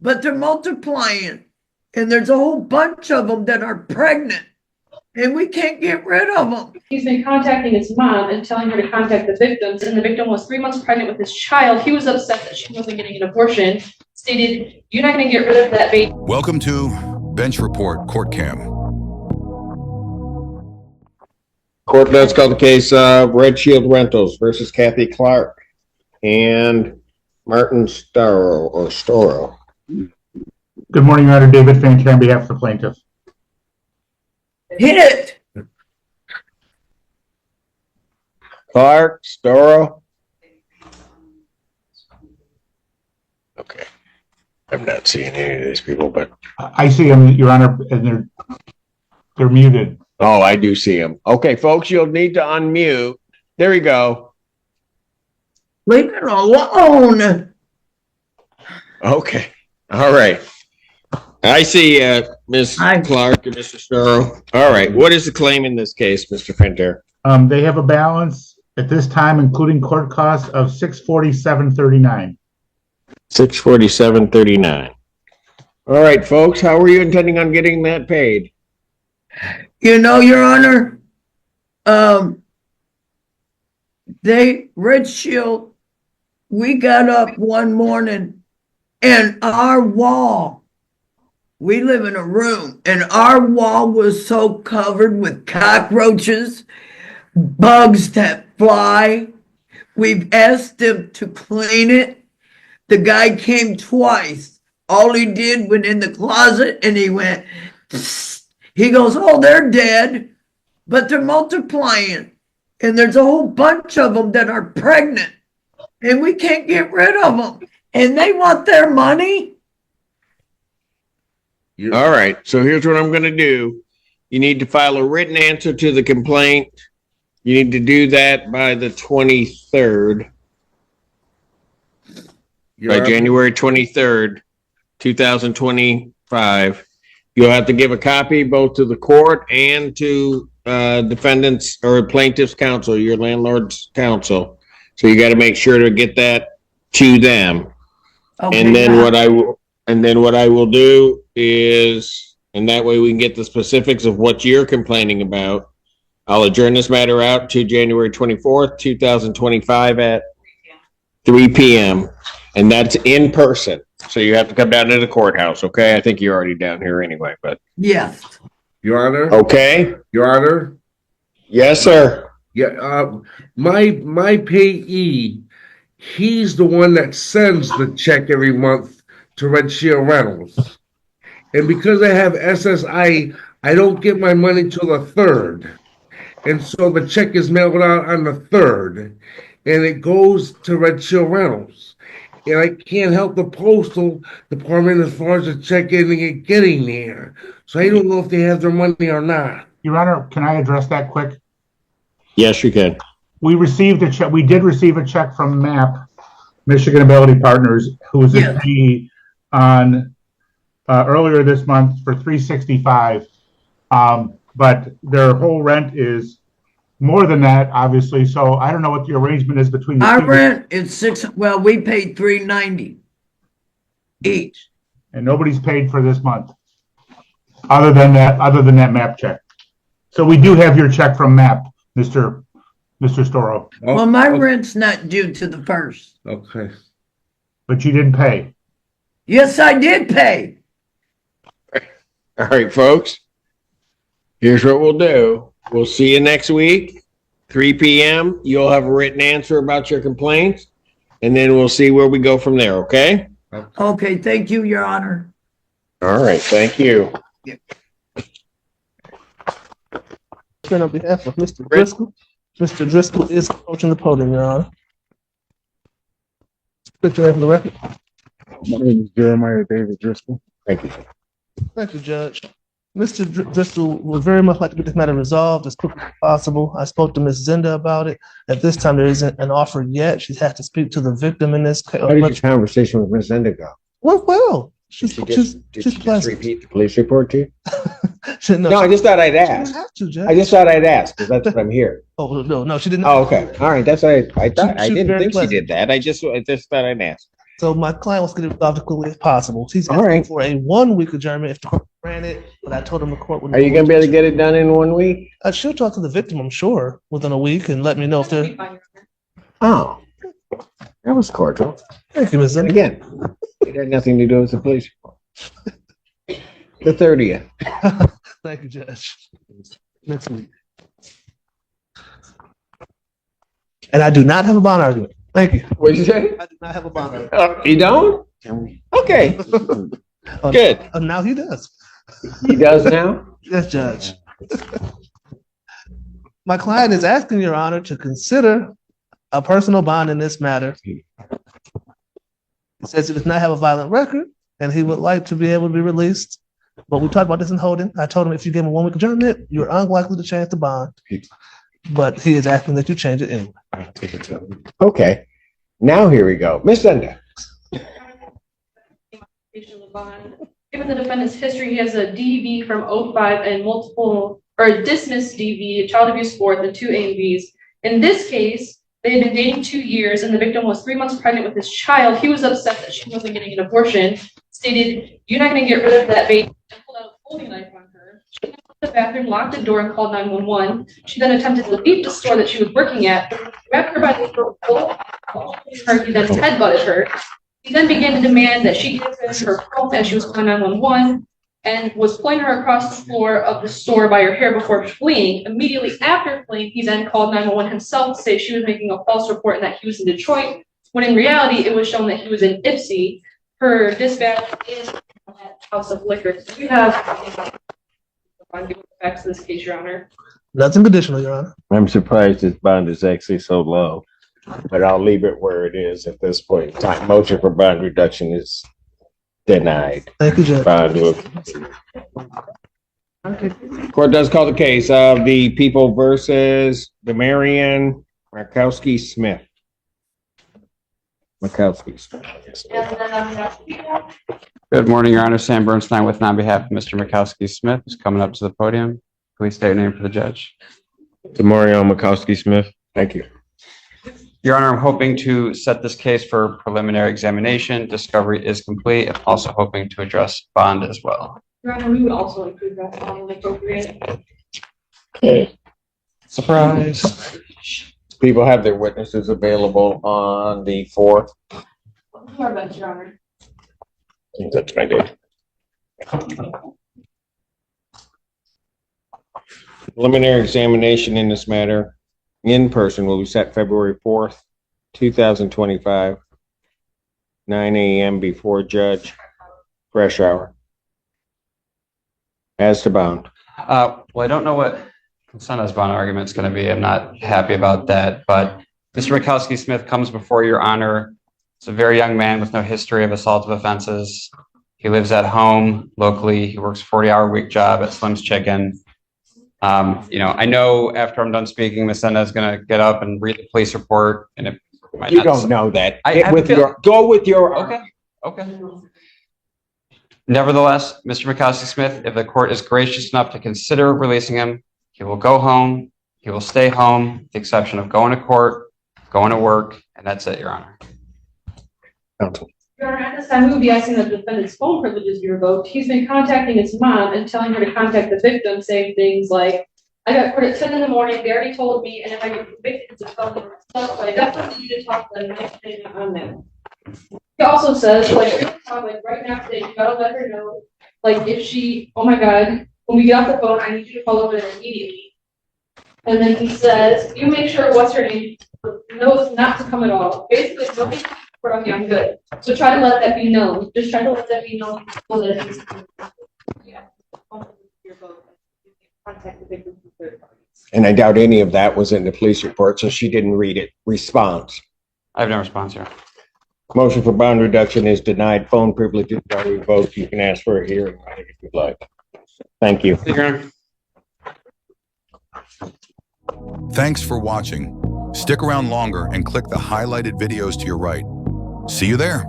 but they're multiplying. And there's a whole bunch of them that are pregnant, and we can't get rid of them. He's been contacting his mom and telling her to contact the victims, and the victim was 3 months pregnant with his child. He was upset that she wasn't getting an abortion, stated, "You're not going to get rid of that baby." Welcome to Bench Report Court Cam. Court, let's call the case of Red Shield Rentals versus Kathy Clark and Martin Storo. Good morning, Your Honor. David Fancher on behalf of the plaintiff. Hit it. Clark, Storo. Okay. I'm not seeing any of these people, but I see them, Your Honor, and they're muted. oh, I do see them. Okay, folks, you'll need to unmute. There we go. Leave it alone. Okay. All right. I see Ms. Clark and Mr. Storo. All right. What is the claim in this case, Mr. Fancher? They have a balance at this time, including court costs, of $647.39. $647.39. All right, folks. How are you intending on getting that paid? You know, Your Honor, Red Shield, we got up one morning and our wall, we live in a room, and our wall was so covered with cockroaches, bugs that fly. We've asked them to clean it. The guy came twice. All he did went in the closet and he went, he goes, "Oh, they're dead, but they're multiplying. And there's a whole bunch of them that are pregnant, and we can't get rid of them. And they want their money." All right. So here's what I'm going to do. You need to file a written answer to the complaint. You need to do that by the 23rd. By January 23rd, 2025. You'll have to give a copy both to the court and to defendants or plaintiff's counsel, your landlord's counsel. So you got to make sure to get that to them. Okay, and then what I will do is, and that way we can get the specifics of what you're complaining about. I'll adjourn this matter out to January 24th, 2025 at 3 p.m. And that's in person. So you have to come down to the courthouse, okay? I think you're already down here anyway, but. Yes. Your Honor? Okay. Your Honor? Yes, sir. Yeah, my payee, he's the one that sends the check every month to Red Shield Rentals. And because I have SSI, I don't get my money till the 3rd. And so the check is mailed out on the 3rd. And it goes to Red Shield Rentals. And I can't help the postal department as far as the check getting there. So I don't know if they have their money or not. Your Honor, can I address that quick? Yes, you can. We received a check. We did receive a check from MAP, Michigan Ability Partners, who was a fee on earlier this month for $365. But their whole rent is more than that, obviously. So I don't know what the arrangement is between the Our two. rent is we paid $390 each. And nobody's paid for this month. Other than that MAP check. So we do have your check from MAP, Mr. Storo. Well, my rent's not due to the 1st. Okay. But you didn't pay. Yes, I did pay. All right, folks. Here's what we'll do. We'll see you next week, 3 p.m. You'll have a written answer about your complaints, and then we'll see where we go from there, okay? Okay, thank you, Your Honor. All right, thank you. On behalf of Mr. Driscoll. Mr. Driscoll is approaching the podium, Your Honor. Put your name for the record. My name is Jeremiah David Driscoll. Thank you. Thank you, Judge. Mr. Driscoll would very much like to get this matter resolved as quickly as possible. I spoke to Ms. Zinda about it. At this time, there isn't an offer yet. She has to speak to the victim in this case. How did your conversation with Ms. Zinda go? Well, She's pleasant. repeat the police report to you? No, I just thought I'd she ask. didn't have to, Judge. I just thought I'd ask because that's what I'm here. Oh, no, she didn't. Oh, okay. All right. That's what I thought. I She was didn't very think pleasant. she did that. I just thought I'd ask. So my client wants to get it resolved as quickly as possible. He's All asking right. for a 1 week adjournment if the court granted, but I told him the court would. Are you gonna be able to get it done in 1 week? She'll talk to the victim, I'm sure, within a week and let me know if That'd be they're. fine, Your Honor. Oh, that was cordial. Thank you, Ms. And Zimmer. again, it had nothing to do with the police report. The 30th. Thank you, Judge. Next week. And I do not have a bond argument. Thank you. What'd you say? I do not have a bond argument. You don't? Okay, good. Now he does. He does now? Yes, Judge. My client is asking Your Honor to consider a personal bond in this matter. He says he does not have a violent record and he would like to be able to be released. But we talked about this in holding. I told him if you give him a 1 week adjournment, you're unlikely to change the bond. But he is asking that you change it anyway. Okay, now here we go. Miss Linda. Given the defendant's history, he has a DV from 05 and a dismissed DV, child abuse fourth, and 2 AVs. In this case, they had been dating 2 years and the victim was 3 months pregnant with his child. He was upset that she wasn't getting an abortion, stated, "You're not going to get rid of that baby," and pulled out a folding knife on her. She went to the bathroom, locked the door, and called 911. She then attempted to leave the store that she was working at, grabbed her by the throat, he then headbutted her. He then began to demand that she give him her phone as she was calling 911 and was pulling her across the floor of the store by her hair before fleeing. Immediately after fleeing, he then called 911 himself to say she was making a false report and that he was in Detroit, when in reality, it was shown that he was in Ipsy. Her dispatch is at House of Liquor. So we have the facts of this case, Your Honor. Nothing additional, Your Honor. I'm surprised this bond is actually so low, but I'll leave it where it is at this point in time. Motion for bond reduction is denied. Thank you, Judge. Court does call the case of the People versus the Marianne Markowski Smith. Good morning, Your Honor. Sam Bernstein with and on behalf of Mr. Mikowski Smith is coming up to the podium. Please state your name for the judge. Demario Mikowski Smith. Thank you. Your Honor, I'm hoping to set this case for preliminary examination. Discovery is complete. I'm also hoping to address bond as well. Your Honor, we would also include that on the appropriate. Okay. Surprise. People have their witnesses available on the 4th. Your Honor. I think that's my date. Preliminary examination in this matter in person will be set February 4th, 2025, 9 a.m. before Judge, fresh hour. As to bond. Well, I don't know what Consenta's bond argument is going to be. I'm not happy about that, but Mr. Mikowski Smith comes before Your Honor. He's a very young man with no history of assaultive offenses. He lives at home locally. He works a 40-hour-a-week job at Slim's Chicken. I know after I'm done speaking, Ms. Senda is going to get up and read the police report, and it might You not. don't know that. I Go with your. Okay. Nevertheless, Mr. Mikowski Smith, if the court is gracious enough to consider releasing him, he will go home. He will stay home, with the exception of going to court, going to work, and that's it, Your Honor. Your Honor, at this time, we will be asking that the defendant's phone privileges be revoked. He's been contacting his mom and telling her to contact the victim, saying things like, "I got court at 10 in the morning. They already told me, and if I get convicted, it's a felony myself, but I definitely need to talk to them and make a statement on that." He also says, right now today, you gotta let her know, if she, oh my God, when we get off the phone, I need you to call over there immediately. And then he says, "You make sure what's her name knows not to come at all." Basically, nobody for okay, I'm good. So try to let that be known. Just try to let that be known so that it's contact the victim from third parties. And I doubt any of that was in the police report, so she didn't read it. Response. I have no response here. Motion for bond reduction is denied. Phone privileges are revoked. You can ask for a hearing if you'd like. Thank you. Your Honor. Thanks for watching. Stick around longer and click the highlighted videos to your right. See you there.